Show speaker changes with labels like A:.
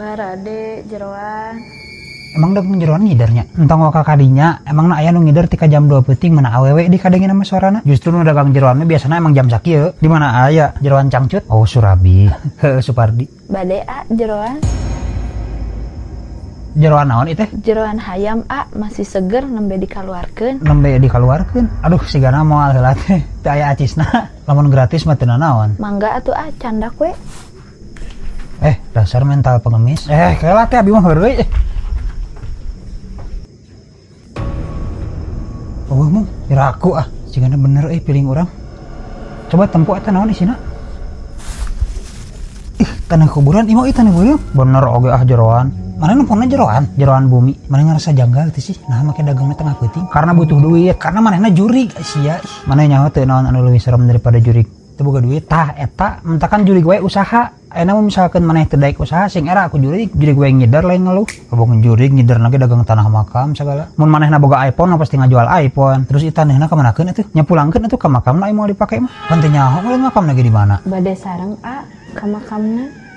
A: Barade jeroan.
B: Emang dagang jeroan ngidernya entong wakal kadinya emang na aya nu ngider tika jam 2 peuting mana awewe di kadengin sama suarana justru nu dagang jeroan biasana emang jam sakieu di mana aya jeroan cangcut oh Surabi heuh Supardi
A: Bade jeroan.
B: jeroan naon itu
A: Jeroan hayam masih seger nembe dikaluarkeun.
B: nembe dikaluarkeun aduh sigana moal heula teh teu aya acisna lamun gratis mah teu naon
A: Mangga atuh candak we.
B: Dasar mental pengemis keula teh abi mah heureuy oh mong iraku sigana bener piling urang coba tempo eta naon isina tanah kuburan imau itu tanah kuburan bener oge jeroan mana nempona jeroan bumi mana ngerasa janggal teh sih nah make dagangna tengah peuting karena butuh duit karena manehna jurig sia mana nyaho teu naon anu leuwih serem daripada jurig teu boga duit tah eta mentakan jurig we usaha ayeuna mah misalkeun maneh teu daek usaha sing era aku jurig we ngidar lain ngeluh kabong jurig ngidar lagi dagang tanah makam segala mun manehna boga iPhone pasti ngajual iPhone terus ieu tanehna kamanakeun atuh nya pulangkeun atuh ka makamna aya moal dipake mah pan teu nyaho lain makam lagi di mana
A: Bade sareng ka makamna.